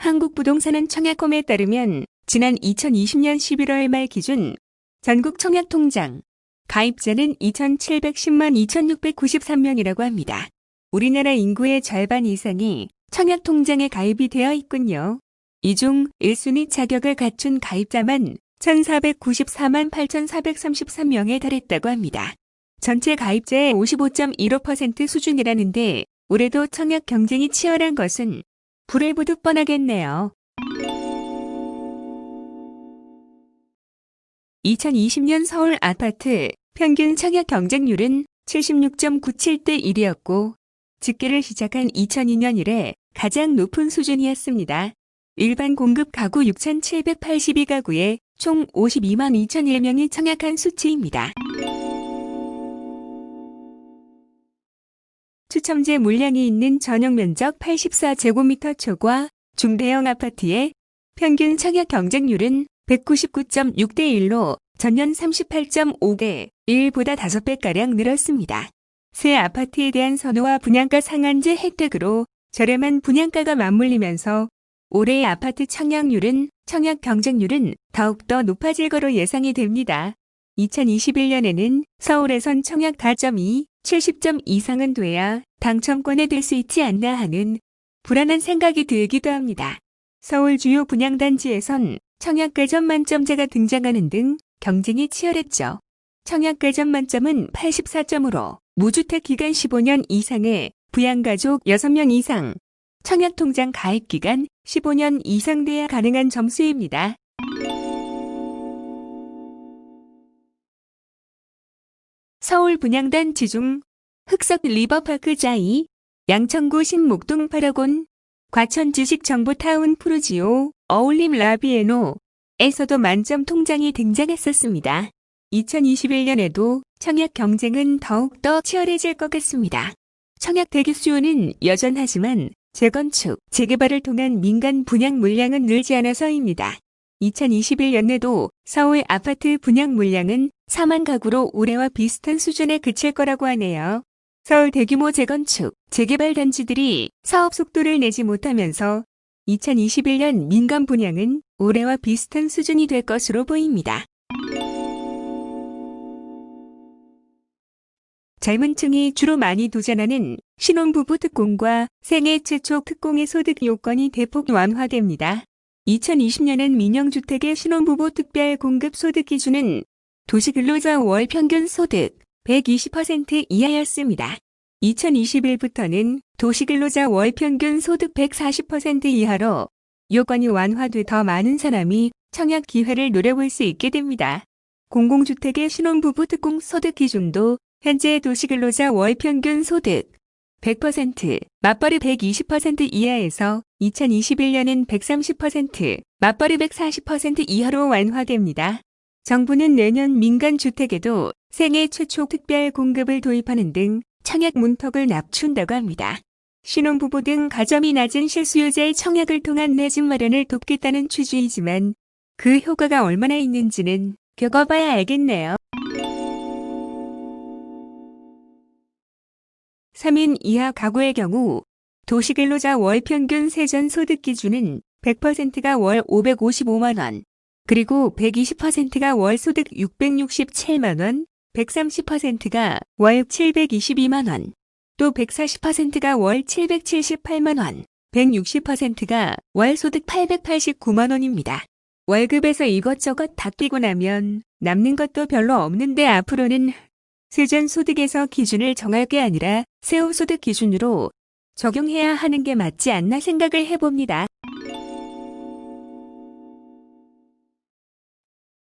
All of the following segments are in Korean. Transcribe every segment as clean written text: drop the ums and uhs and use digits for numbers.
한국부동산은 청약홈에 따르면 지난 2020년 11월 말 기준 전국 청약통장 가입자는 2,710만 2,693명이라고 합니다. 우리나라 인구의 절반 이상이 청약통장에 가입이 되어 있군요. 이 중 1순위 자격을 갖춘 가입자만 1,494만 8,433명에 달했다고 합니다. 전체 가입자의 55.15% 수준이라는데 올해도 청약 경쟁이 치열한 것은 불을 보듯 뻔하겠네요. 2020년 서울 아파트 평균 청약 경쟁률은 76.97대 1이었고 집계를 시작한 2002년 이래 가장 높은 수준이었습니다. 일반 공급 가구 6,782가구에 총 52만 2,001명이 청약한 수치입니다. 추첨제 물량이 있는 전용 면적 84제곱미터 초과 중대형 아파트의 평균 청약 경쟁률은 199.6대 1로 전년 38.5대 1보다 5배가량 늘었습니다. 새 아파트에 대한 선호와 분양가 상한제 혜택으로 저렴한 분양가가 맞물리면서 올해의 아파트 청약 경쟁률은 더욱더 높아질 거로 예상이 됩니다. 2021년에는 서울에선 청약 가점이 70점 이상은 돼야 당첨권에 들 수 있지 않나 하는 불안한 생각이 들기도 합니다. 서울 주요 분양단지에선 청약 가점 만점제가 등장하는 등 경쟁이 치열했죠. 청약 가점 만점은 84점으로 무주택 기간 15년 이상의 부양가족 6명 이상, 청약통장 가입 기간 15년 이상 돼야 가능한 점수입니다. 서울 분양단지 중 흑석 리버파크 자이, 양천구 신목동 파라곤, 과천 주식정보타운 푸르지오, 어울림 라비에노에서도 만점 통장이 등장했었습니다. 2021년에도 청약 경쟁은 더욱더 치열해질 것 같습니다. 청약 대기 수요는 여전하지만 재건축, 재개발을 통한 민간 분양 물량은 늘지 않아서입니다. 2021년에도 서울 아파트 분양 물량은 4만 가구로 올해와 비슷한 수준에 그칠 거라고 하네요. 서울 대규모 재건축, 재개발 단지들이 사업 속도를 내지 못하면서 2021년 민간 분양은 올해와 비슷한 수준이 될 것으로 보입니다. 젊은 층이 주로 많이 도전하는 신혼부부 특공과 생애 최초 특공의 소득 요건이 대폭 완화됩니다. 2020년엔 민영주택의 신혼부부 특별 공급 소득 기준은 도시근로자 월 평균 소득 120% 이하였습니다. 2021부터는 도시근로자 월 평균 소득 140% 이하로 요건이 완화돼 더 많은 사람이 청약 기회를 노려볼 수 있게 됩니다. 공공주택의 신혼부부 특공 소득 기준도 현재 도시근로자 월 평균 소득 100%, 맞벌이 120% 이하에서 2021년엔 130%, 맞벌이 140% 이하로 완화됩니다. 정부는 내년 민간주택에도 생애 최초 특별 공급을 도입하는 등 청약 문턱을 낮춘다고 합니다. 신혼부부 등 가점이 낮은 실수요자의 청약을 통한 내 집 마련을 돕겠다는 취지이지만 그 효과가 얼마나 있는지는 겪어봐야 알겠네요. 3인 이하 가구의 경우 도시근로자 월 평균 세전 소득 기준은 100%가 월 555만 원, 그리고 120%가 월 소득 667만 원, 130%가 월 722만 원, 또 140%가 월 778만 원, 160%가 월 소득 889만 원입니다. 월급에서 이것저것 다 끼고 나면 남는 것도 별로 없는데 앞으로는 세전 소득에서 기준을 정할 게 아니라 세후 소득 기준으로 적용해야 하는 게 맞지 않나 생각을 해봅니다.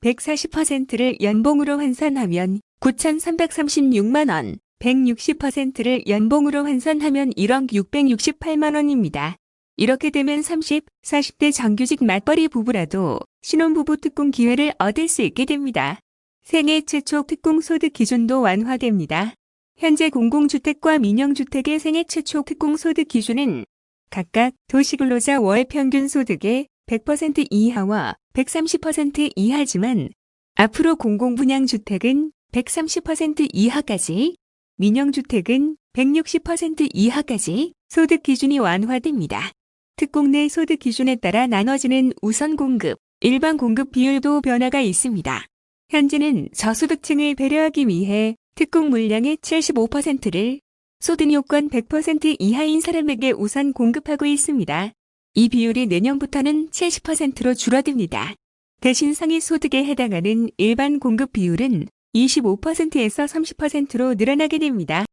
140%를 연봉으로 환산하면 9,336만 원, 160%를 연봉으로 환산하면 1억 668만 원입니다. 이렇게 되면 30, 40대 정규직 맞벌이 부부라도 신혼부부 특공 기회를 얻을 수 있게 됩니다. 생애 최초 특공 소득 기준도 완화됩니다. 현재 공공주택과 민영주택의 생애 최초 특공 소득 기준은 각각 도시근로자 월 평균 소득의 100% 이하와 130% 이하지만 앞으로 공공분양주택은 130% 이하까지, 민영주택은 160% 이하까지 소득 기준이 완화됩니다. 특공 내 소득 기준에 따라 나눠지는 우선 공급, 일반 공급 비율도 변화가 있습니다. 현재는 저소득층을 배려하기 위해 특공 물량의 75%를 소득 요건 100% 이하인 사람에게 우선 공급하고 있습니다. 이 비율이 내년부터는 70%로 줄어듭니다. 대신 상위 소득에 해당하는 일반 공급 비율은 25%에서 30%로 늘어나게 됩니다.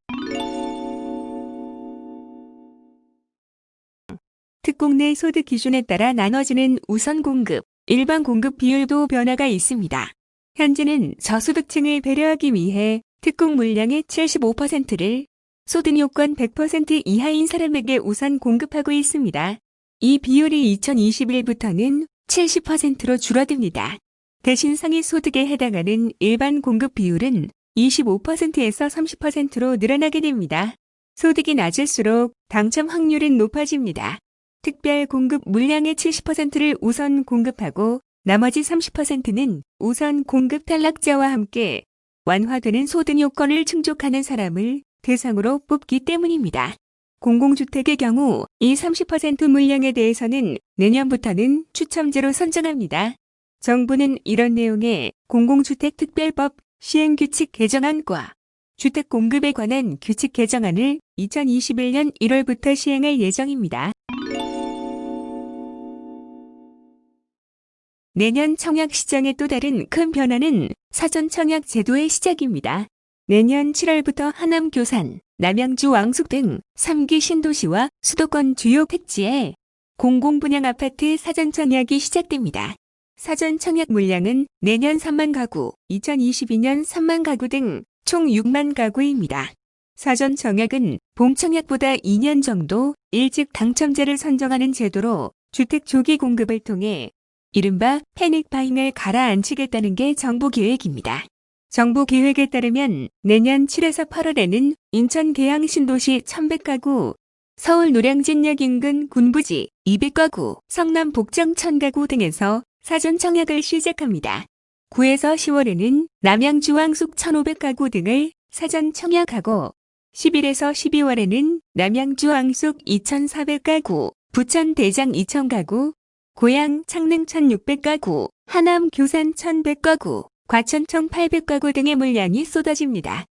특공 내 소득 기준에 따라 나눠지는 우선 공급, 일반 공급 비율도 변화가 있습니다. 현재는 저소득층을 배려하기 위해 특공 물량의 75%를 소득 요건 100% 이하인 사람에게 우선 공급하고 있습니다. 이 비율이 2021부터는 70%로 줄어듭니다. 대신 상위 소득에 해당하는 일반 공급 비율은 25%에서 30%로 늘어나게 됩니다. 소득이 낮을수록 당첨 확률은 높아집니다. 특별 공급 물량의 70%를 우선 공급하고 나머지 30%는 우선 공급 탈락자와 함께 완화되는 소득 요건을 충족하는 사람을 대상으로 뽑기 때문입니다. 공공주택의 경우 이 30% 물량에 대해서는 내년부터는 추첨제로 선정합니다. 정부는 이런 내용의 공공주택특별법 시행규칙 개정안과 주택 공급에 관한 규칙 개정안을 2021년 1월부터 시행할 예정입니다. 내년 청약 시장의 또 다른 큰 변화는 사전 청약 제도의 시작입니다. 내년 7월부터 하남 교산, 남양주 왕숙 등 3기 신도시와 수도권 주요 택지에 공공분양 아파트 사전 청약이 시작됩니다. 사전 청약 물량은 내년 3만 가구, 2022년 3만 가구 등 총 6만 가구입니다. 사전 청약은 본 청약보다 2년 정도 일찍 당첨자를 선정하는 제도로 주택 조기 공급을 통해 이른바 패닉 바잉을 가라앉히겠다는 게 정부 계획입니다. 정부 계획에 따르면 내년 7에서 8월에는 인천 계양 신도시 1,100가구, 서울 노량진역 인근 군부지 200가구, 성남 복정 1,000가구 등에서 사전 청약을 시작합니다. 9에서 10월에는 남양주 왕숙 1,500가구 등을 사전 청약하고 11에서 12월에는 남양주 왕숙 2,400가구, 부천 대장 2,000가구, 고양 창릉 1,600가구, 하남 교산 1,100가구, 과천청 800가구 등의 물량이 쏟아집니다.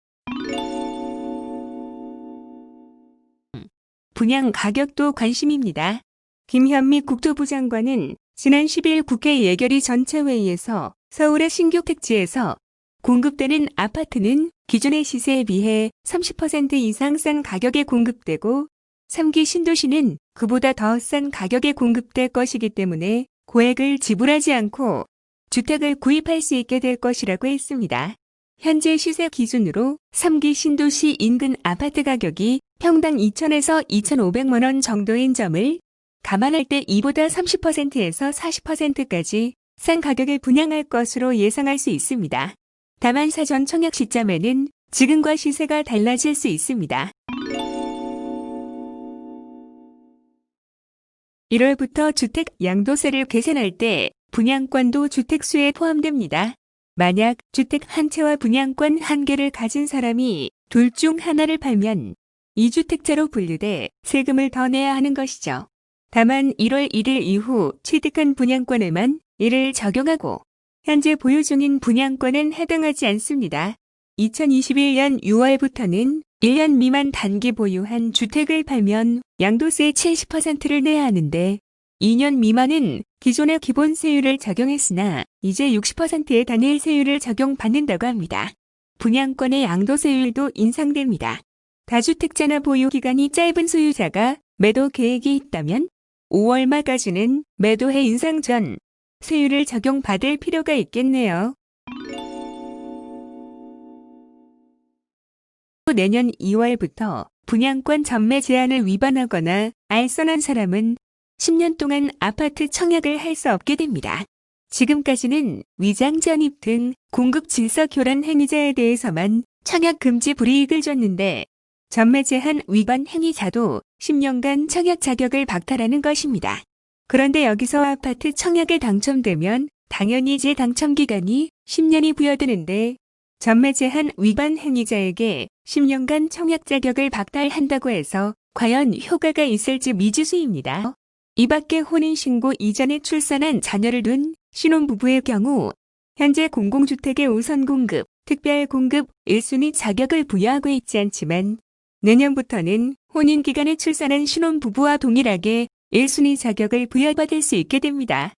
분양 가격도 관심입니다. 김현미 국토부 장관은 지난 10일 국회 예결위 전체회의에서 서울의 신규 택지에서 공급되는 아파트는 기존의 시세에 비해 30% 이상 싼 가격에 공급되고 3기 신도시는 그보다 더 싼 가격에 공급될 것이기 때문에 고액을 지불하지 않고 주택을 구입할 수 있게 될 것이라고 했습니다. 현재 시세 기준으로 3기 신도시 인근 아파트 가격이 평당 2,000에서 2,500만 원 정도인 점을 감안할 때 이보다 30%에서 40%까지 싼 가격에 분양할 것으로 예상할 수 있습니다. 다만 사전 청약 시점에는 지금과 시세가 달라질 수 있습니다. 1월부터 주택 양도세를 계산할 때 분양권도 주택수에 포함됩니다. 만약 주택 한 채와 분양권 한 개를 가진 사람이 둘 중 하나를 팔면 2주택자로 분류돼 세금을 더 내야 하는 것이죠. 다만 1월 1일 이후 취득한 분양권에만 이를 적용하고 현재 보유 중인 분양권은 해당하지 않습니다. 2021년 6월부터는 1년 미만 단기 보유한 주택을 팔면 양도세 70%를 내야 하는데 2년 미만은 기존의 기본 세율을 적용했으나 이제 60%의 단일 세율을 적용받는다고 합니다. 분양권의 양도세율도 인상됩니다. 다주택자나 보유 기간이 짧은 소유자가 매도 계획이 있다면 5월 말까지는 매도해 인상 전 세율을 적용받을 필요가 있겠네요. 내년 2월부터 분양권 전매 제한을 위반하거나 알선한 사람은 10년 동안 아파트 청약을 할 수 없게 됩니다. 지금까지는 위장 전입 등 공급 질서 교란 행위자에 대해서만 청약 금지 불이익을 줬는데 전매 제한 위반 행위자도 10년간 청약 자격을 박탈하는 것입니다. 그런데 여기서 아파트 청약에 당첨되면 당연히 재당첨 기간이 10년이 부여되는데 전매 제한 위반 행위자에게 10년간 청약 자격을 박탈한다고 해서 과연 효과가 있을지 미지수입니다. 이 밖에 혼인신고 이전에 출산한 자녀를 둔 신혼부부의 경우 현재 공공주택의 우선 공급, 특별 공급 1순위 자격을 부여하고 있지 않지만 내년부터는 혼인 기간에 출산한 신혼부부와 동일하게 1순위 자격을 부여받을 수 있게 됩니다.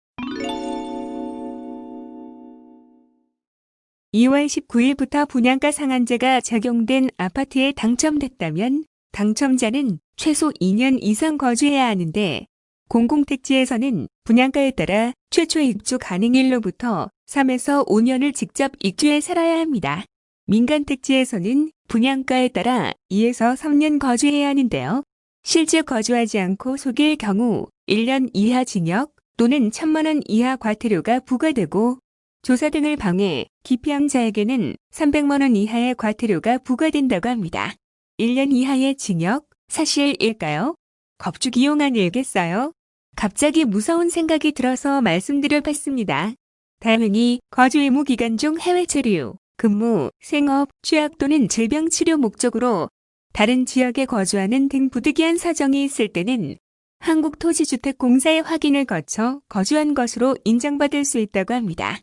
2월 19일부터 분양가 상한제가 적용된 아파트에 당첨됐다면 당첨자는 최소 2년 이상 거주해야 하는데 공공택지에서는 분양가에 따라 최초 입주 가능일로부터 3에서 5년을 직접 입주해 살아야 합니다. 민간택지에서는 분양가에 따라 2에서 3년 거주해야 하는데요. 실제 거주하지 않고 속일 경우 1년 이하 징역 또는 1,000만 원 이하 과태료가 부과되고 조사 등을 방해, 기피한 자에게는 300만 원 이하의 과태료가 부과된다고 합니다. 1년 이하의 징역, 사실일까요? 겁주기 이용한 일겠어요? 갑자기 무서운 생각이 들어서 말씀드려 봤습니다. 다행히 거주 의무 기간 중 해외 체류, 근무, 생업, 취약 또는 질병 치료 목적으로 다른 지역에 거주하는 등 부득이한 사정이 있을 때는 한국토지주택공사의 확인을 거쳐 거주한 것으로 인정받을 수 있다고 합니다.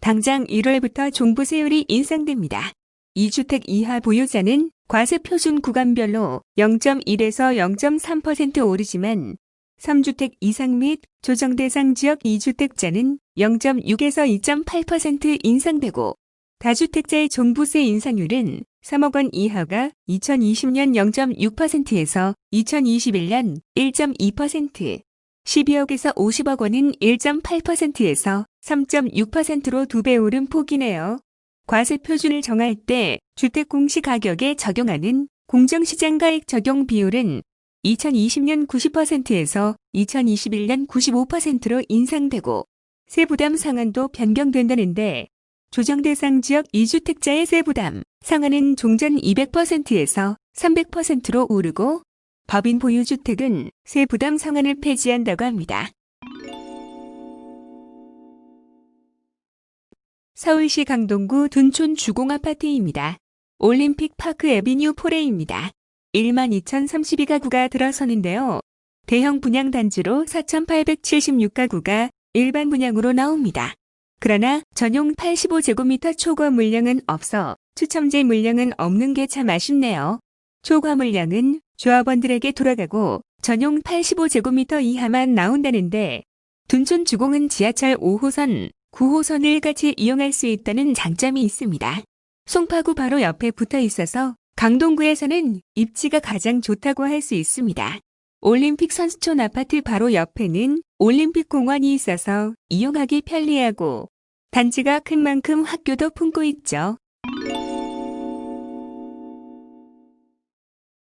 당장 1월부터 종부세율이 인상됩니다. 2주택 이하 보유자는 과세 표준 구간별로 0.1에서 0.3% 오르지만 3주택 이상 및 조정 대상 지역 2주택자는 0.6에서 2.8% 인상되고 다주택자의 종부세 인상률은 3억 원 이하가 2020년 0.6%에서 2021년 1.2%, 12억에서 50억 원은 1.8%에서 3.6%로 2배 오른 폭이네요. 과세 표준을 정할 때 주택 공시가격에 적용하는 공정시장가액 적용 비율은 2020년 90%에서 2021년 95%로 인상되고 세부담 상한도 변경된다는데 조정 대상 지역 2주택자의 세부담 상한은 종전 200%에서 300%로 오르고 법인 보유주택은 세부담 상한을 폐지한다고 합니다. 서울시 강동구 둔촌 주공아파트입니다. 올림픽 파크 에비뉴 4레입니다. 12,032가구가 들어서는데요. 대형 분양 단지로 4,876가구가 일반 분양으로 나옵니다. 그러나 전용 85제곱미터 초과 물량은 없어 추첨제 물량은 없는 게 참 아쉽네요. 초과 물량은 조합원들에게 돌아가고 전용 85제곱미터 이하만 나온다는데 둔촌 주공은 지하철 5호선, 9호선을 같이 이용할 수 있다는 장점이 있습니다. 송파구 바로 옆에 붙어 있어서 강동구에서는 입지가 가장 좋다고 할 수 있습니다. 올림픽 선수촌 아파트 바로 옆에는 올림픽 공원이 있어서 이용하기 편리하고 단지가 큰 만큼 학교도 품고 있죠.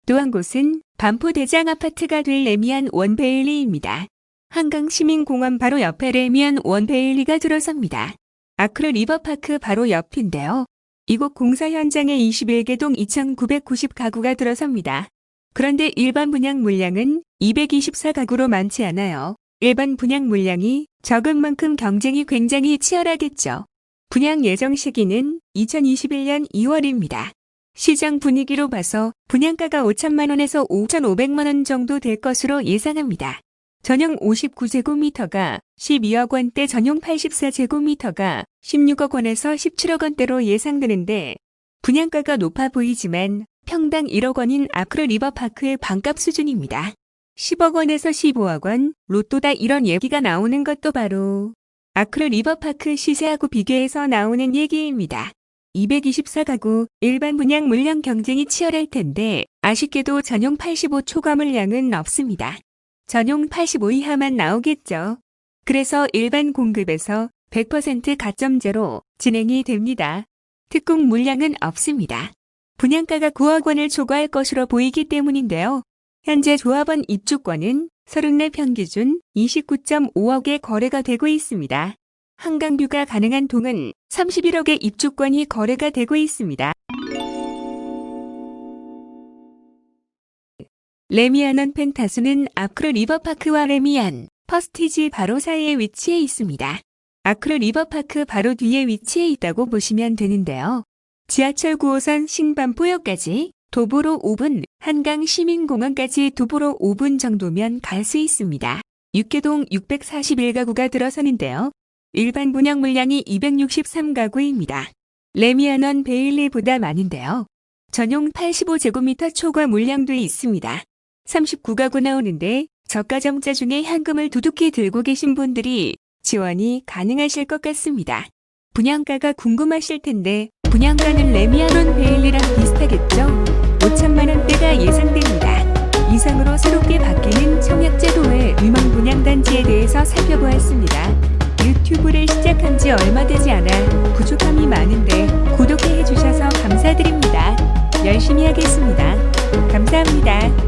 또 한 곳은 반포대장 아파트가 될 레미안 원베일리입니다. 한강시민공원 바로 옆에 레미안 원베일리가 들어섭니다. 아크로 리버파크 바로 옆인데요. 이곳 공사 현장에 21개동 2,990가구가 들어섭니다. 그런데 일반 분양 물량은 224가구로 많지 않아요. 일반 분양 물량이 적은 만큼 경쟁이 굉장히 치열하겠죠. 분양 예정 시기는 2021년 2월입니다. 시장 분위기로 봐서 분양가가 5천만 원에서 5,500만 원 정도 될 것으로 예상합니다. 전용 59제곱미터가 12억 원대, 전용 84제곱미터가 16억 원에서 17억 원대로 예상되는데 분양가가 높아 보이지만 평당 1억 원인 아크로 리버파크의 반값 수준입니다. 10억 원에서 15억 원, 로또다 이런 얘기가 나오는 것도 바로 아크로 리버파크 시세하고 비교해서 나오는 얘기입니다. 224가구 일반 분양 물량 경쟁이 치열할 텐데 아쉽게도 전용 85 초과 물량은 없습니다. 전용 85 이하만 나오겠죠. 그래서 일반 공급에서 100% 가점제로 진행이 됩니다. 특공 물량은 없습니다. 분양가가 9억 원을 초과할 것으로 보이기 때문인데요. 현재 조합원 입주권은 34평 기준 29.5억에 거래가 되고 있습니다. 한강뷰가 가능한 동은 31억의 입주권이 거래가 되고 있습니다. 레미안원 펜타스는 아크로 리버파크와 레미안, 퍼스티지 바로 사이에 위치해 있습니다. 아크로 리버파크 바로 뒤에 위치해 있다고 보시면 되는데요. 지하철 9호선 신반포역까지 도보로 5분, 한강 시민공원까지 도보로 5분 정도면 갈 수 있습니다. 육계동 641가구가 들어서는데요. 일반 분양 물량이 263가구입니다. 레미안원 베일리보다 많은데요. 전용 85제곱미터 초과 물량도 있습니다. 39가구 나오는데 저가점자 중에 현금을 두둑히 들고 계신 분들이 지원이 가능하실 것 같습니다. 분양가가 궁금하실 텐데 분양가는 레미안원 베일리랑 비슷하겠죠? 5천만 원대가 예상됩니다. 이상으로 새롭게 바뀌는 청약제도의 유명 분양단지에 대해서 살펴보았습니다. 유튜브를 시작한 지 얼마 되지 않아 부족함이 많은데 구독해 주셔서 감사드립니다. 열심히 하겠습니다. 감사합니다.